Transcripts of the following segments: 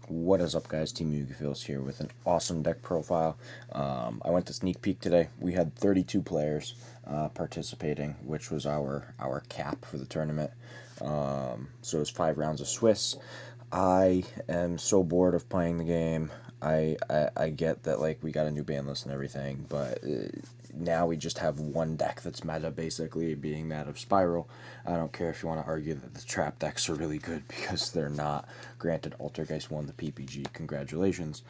What is up, guys? Team Feels here with an awesome deck profile. I went to Sneak Peek today. We had 32 players participating, which was our cap for the tournament. So it was 5 rounds of Swiss. I am so bored of playing the game. I get that, like, we got a new ban list and everything, but now we just have one deck that's meta, basically, being that of Spiral. I don't care if you want to argue that the trap decks are really good, because they're not. Granted, Altergeist won the PPG, congratulations.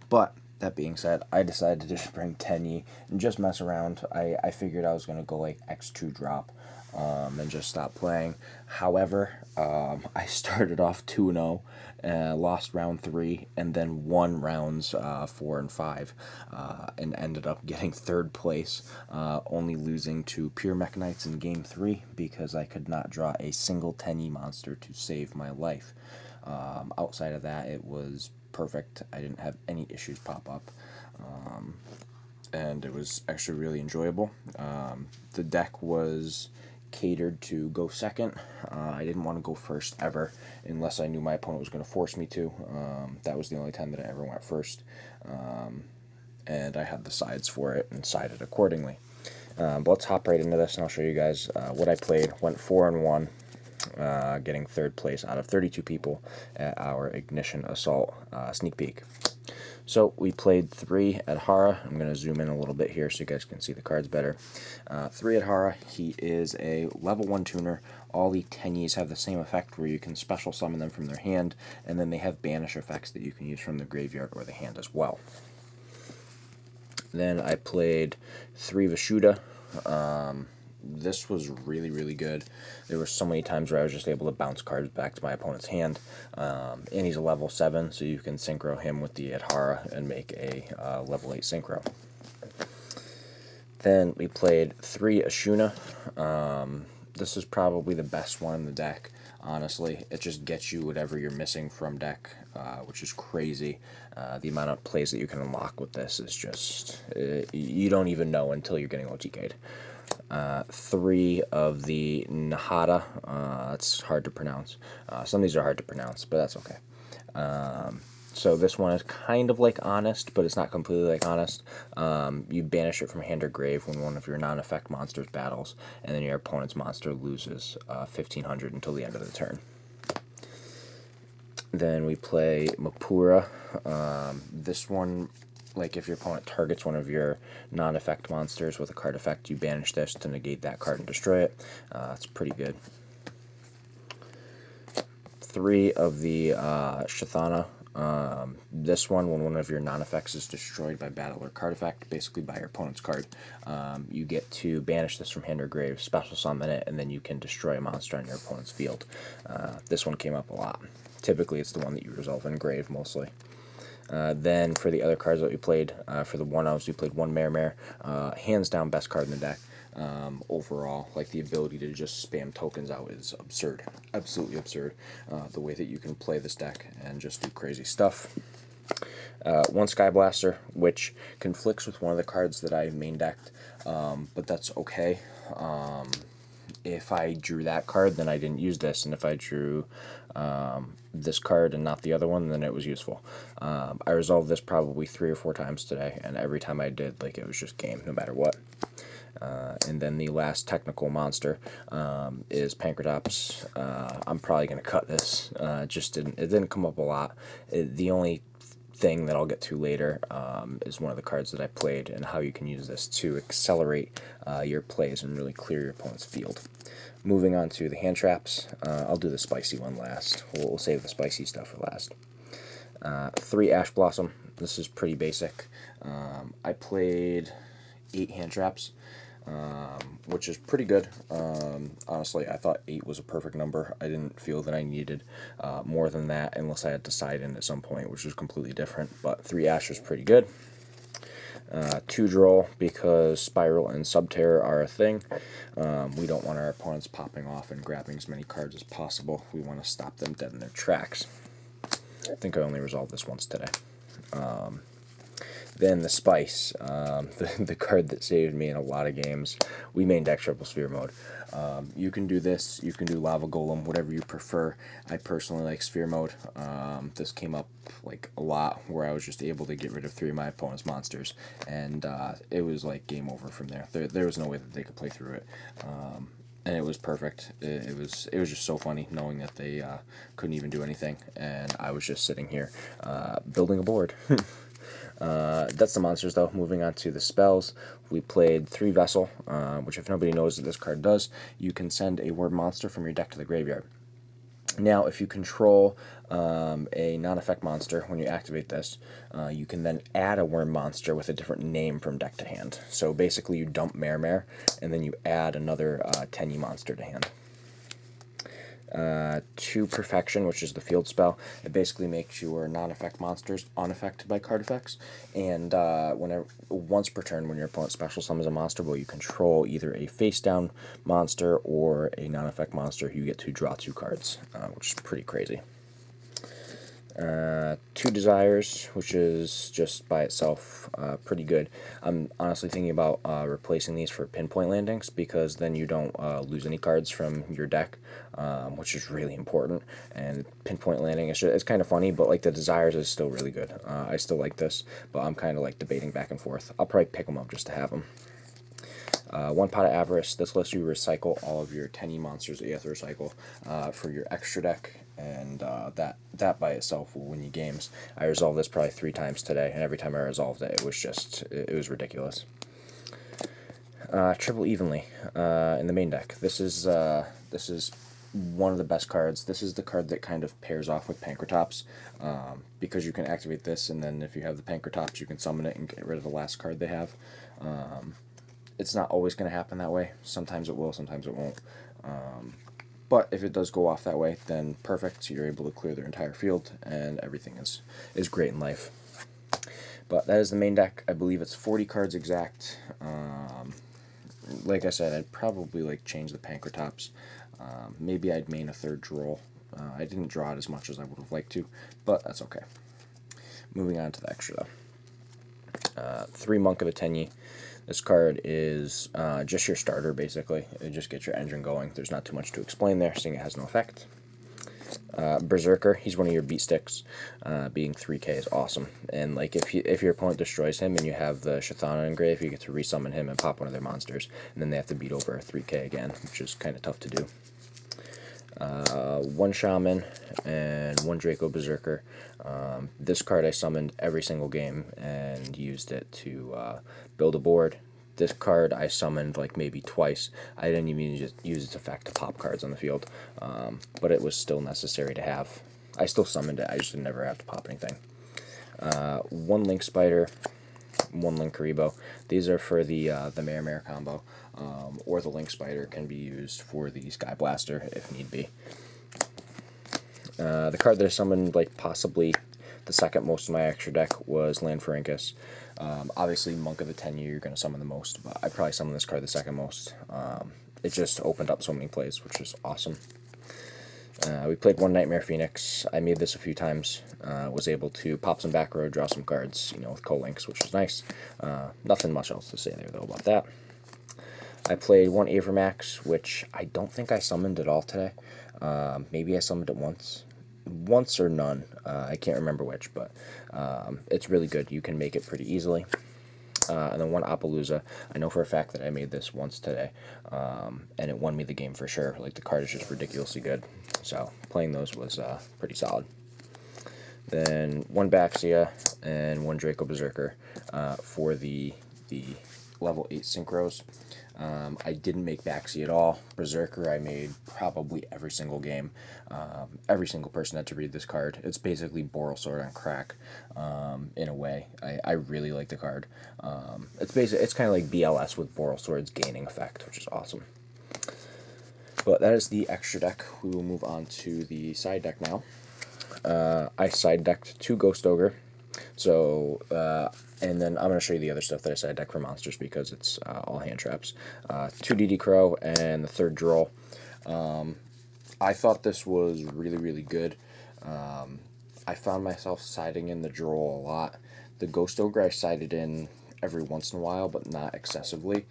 But that being said, I decided to just bring Tenyi and just mess around. I figured I was going to go like X2 drop and just stop playing. However, I started off 2-0, lost round 3, and then won rounds 4 and 5, and ended up getting 3rd place, only losing to Pure Mechanites in game 3 because I could not draw a single Tenyi monster to save my life. Outside of that, it was perfect. I didn't have any issues pop up, and it was actually really enjoyable. The deck was catered to go second. I didn't want to go first ever unless I knew my opponent was going to force me to. That was the only time that I ever went first, and I had the sides for it and sided accordingly. But let's hop right into this, and I'll show you guys what I played. Went 4 and 1. Getting 3rd place out of 32 people at our Ignition Assault Sneak Peek. So we played 3 at Hara. I'm going to zoom in a little bit here so you guys can see the cards better. 3 at Hara, he is a level 1 tuner. All the Tenyis have the same effect where you can special summon them from their hand, and then they have banish effects that you can use from the graveyard or the hand as well. Then I played 3 Vashuda. This was really, really good. There were so many times where I was just able to bounce cards back to my opponent's hand. And he's a level 7, so you can synchro him with the Adhara and make a level 8 synchro. Then we played 3 Ashuna. This is probably the best one in the deck, honestly. It just gets you whatever you're missing from deck, which is crazy. The amount of plays that you can unlock with this is just... you don't even know until you're getting OTK'd. 3 of the Nahada. That's hard to pronounce. Some of these are hard to pronounce, but that's okay. So this one is kind of like Honest, but it's not completely like Honest. You banish it from hand or grave when one of your non-effect monsters battles, and then your opponent's monster loses 1,500 until the end of the turn. Then we play Mapura. This one, like, if your opponent targets one of your non-effect monsters with a card effect, you banish this to negate that card and destroy it. It's pretty good. 3 of the Shathana. This one, when one of your non-effects is destroyed by battle or card effect, basically by your opponent's card, you get to banish this from hand or grave, special summon it, and then you can destroy a monster on your opponent's field. This one came up a lot. Typically, it's the one that you resolve in grave, mostly. Then for the other cards that we played, for the 1-0s, we played 1 Mare. Hands down best card in the deck. Overall, like, the ability to just spam tokens out is absurd. Absolutely absurd. The way that you can play this deck and just do crazy stuff. 1 Sky Blaster, which conflicts with one of the cards that I main decked, but that's okay. If I drew that card, then I didn't use this, and if I drew this card and not the other one, then it was useful. I resolved this probably 3 or 4 times today, and every time I did, like, it was just game, no matter what. And then the last technical monster is Pancratops. I'm probably going to cut this. It didn't come up a lot. The only thing that I'll get to later is one of the cards that I played and how you can use this to accelerate your plays and really clear your opponent's field. Moving on to the hand traps, I'll do the spicy one last. We'll save the spicy stuff for last. 3 Ash Blossom. This is pretty basic. I played 8 hand traps, which is pretty good. Honestly, I thought 8 was a perfect number. I didn't feel that I needed more than that unless I had to side in at some point, which was completely different. But 3 Ash was pretty good. 2 Droll, because Spiral and Subterror are a thing. We don't want our opponents popping off and grabbing as many cards as possible. We want to stop them dead in their tracks. I think I only resolved this once today. Then the Spice, the card that saved me in a lot of games. We main deck Triple Sphere mode. You can do this, you can do Lava Golem, whatever you prefer. I personally like Sphere mode. This came up like a lot where I was just able to get rid of 3 of my opponent's monsters, and it was like game over from there. There was no way that they could play through it. And it was perfect. It was just so funny knowing that they couldn't even do anything, and I was just sitting here building a board. That's the monsters, though. Moving on to the spells, we played 3 Vessel, which, if nobody knows what this card does, you can send a word monster from your deck to the graveyard. Now, if you control a non-effect monster, when you activate this, you can then add a worm monster with a different name from deck to hand. So basically, you dump Mare, and then you add another Tenyi monster to hand. 2 Perfection, which is the field spell. It basically makes your non-effect monsters unaffected by card effects, and once per turn, when your opponent special summons a monster, well, you control either a face-down monster or a non-effect monster, you get to draw 2 cards, which is pretty crazy. 2 Desires, which is just by itself pretty good. I'm honestly thinking about replacing these for pinpoint landings, because then you don't lose any cards from your deck, which is really important. And pinpoint landing it's kind of funny, but like the Desires is still really good. I still like this, but I'm kind of like debating back and forth. I'll probably pick them up just to have them. 1 Pot of Avarice. This lets you recycle all of your Tenyi monsters that you have to recycle for your extra deck, and that by itself will win you games. I resolved this probably 3 times today, and every time I resolved it, it was ridiculous. Triple Evenly in the main deck. This is one of the best cards. This is the card that kind of pairs off with Pankratops, because you can activate this, and then if you have the Pankratops, you can summon it and get rid of the last card they have. It's not always going to happen that way. Sometimes it will, sometimes it won't. But if it does go off that way, then perfect. You're able to clear their entire field, and everything is great in life. But that is the main deck. I believe it's 40 cards exact. Like I said, I'd probably change the Pankratops. Maybe I'd main a 3rd Droll. I didn't draw it as much as I would have liked to, but that's okay. Moving on to the extra, though. 3 Monk of the Tenyi. This card is just your starter, basically. It just gets your engine going. There's not too much to explain there, seeing it has no effect. Berserker, he's one of your beat sticks. Being 3k is awesome. And if your opponent destroys him and you have the Chthana engraved, you get to resummon him and pop one of their monsters. And then they have to beat over a 3k again, which is kind of tough to do. 1 Shaman and 1 Draco Berserker. This card I summoned every single game and used it to build a board. This card I summoned maybe twice. I didn't even use its effect to pop cards on the field, but it was still necessary to have. I still summoned it, I just never have to pop anything. 1 Link Spider, 1 Link Karibo. These are for the Mare combo, or the Link Spider can be used for the Sky Blaster if need be. The card that I summoned possibly the second most in my extra deck was Lanferinkus. Obviously, Monk of the Tenyi you're going to summon the most, but I probably summoned this card the second most. It just opened up so many plays, which is awesome. We played 1 Nightmare Phoenix. I made this a few times. Was able to pop some back row, draw some cards, with co-links, which was nice. Nothing much else to say there, though, about that. I played 1 Avermax, which I don't think I summoned at all today. Maybe I summoned it once or none. I can't remember which, but it's really good. You can make it pretty easily. And then 1 Appaloosa. I know for a fact that I made this once today, and it won me the game for sure. The card is just ridiculously good. So playing those was pretty solid. Then 1 Baxia and 1 Draco Berserker for the level 8 synchros. I didn't make Baxi at all. Berserker I made probably every single game. Every single person had to read this card. It's basically Boral Sword on crack, in a way. I really like the card. It's kind of like BLS with Boral Sword's gaining effect, which is awesome. But that is the extra deck. We will move on to the side deck now. I side decked 2 Ghost Ogre. So, and then I'm going to show you the other stuff that I side deck for monsters because it's all hand traps. 2 DD Crow and the 3rd Droll. I thought this was really, really good. I found myself siding in the Droll a lot. The Ghost Ogre I sided in every once in a while, but not excessively.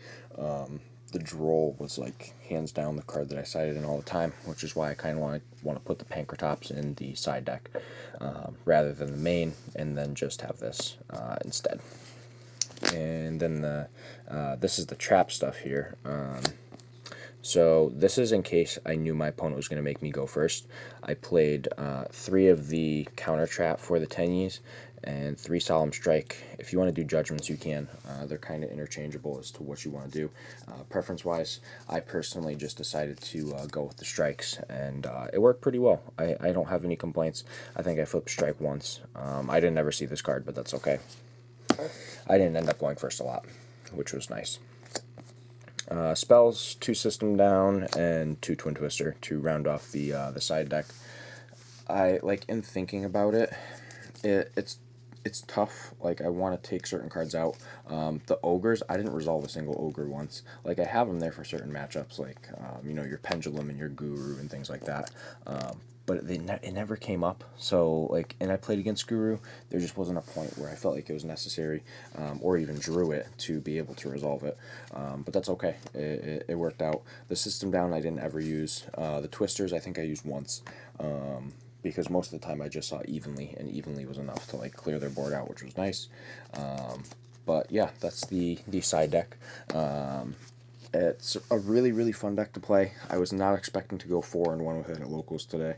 The Droll was like hands down the card that I sided in all the time, which is why I kind of want to put the Pankratops in the side deck rather than the main, and then just have this instead. And then this is the trap stuff here. So this is in case I knew my opponent was going to make me go first. I played 3 of the counter trap for the Tenyis and 3 solemn strike. If you want to do judgments, you can. They're kind of interchangeable as to what you want to do. Preference-wise, I personally just decided to go with the strikes, and it worked pretty well. I don't have any complaints. I think I flipped strike once. I didn't ever see this card, but that's okay. I didn't end up going first a lot, which was nice. Spells, 2 System Down, and 2 Twin Twister to round off the side deck. I like, in thinking about it, it's tough. Like, I want to take certain cards out. The ogres, I didn't resolve a single ogre once. Like, I have them there for certain matchups, like you know, your pendulum and your guru and things like that. But it never came up. So, like, and I played against Guru, there just wasn't a point where I felt like it was necessary, or even drew it to be able to resolve it. But that's okay. It worked out. The System Down I didn't ever use. The Twisters I think I used once. Because most of the time I just saw evenly, and evenly was enough to like clear their board out, which was nice. But yeah, that's the side deck. It's a really, really fun deck to play. I was not expecting to go 4-1 with it at locals today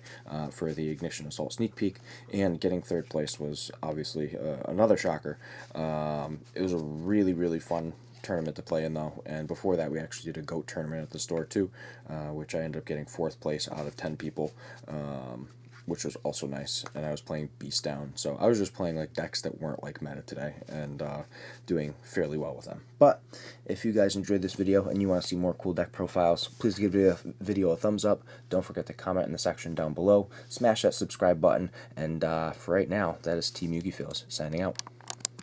for the Ignition Assault Sneak Peek, and getting 3rd place was obviously another shocker. It was a really, really fun tournament to play in, though, and before that we actually did a GOAT tournament at the store too, which I ended up getting 4th place out of 10 people. Which was also nice, and I was playing Beast Down, so I was just playing like decks that weren't like meta today, and doing fairly well with them. But if you guys enjoyed this video and you want to see more cool deck profiles, please give the video a thumbs up. Don't forget to comment in the section down below, smash that subscribe button, and for right now, that is Team Yugi Feels signing out.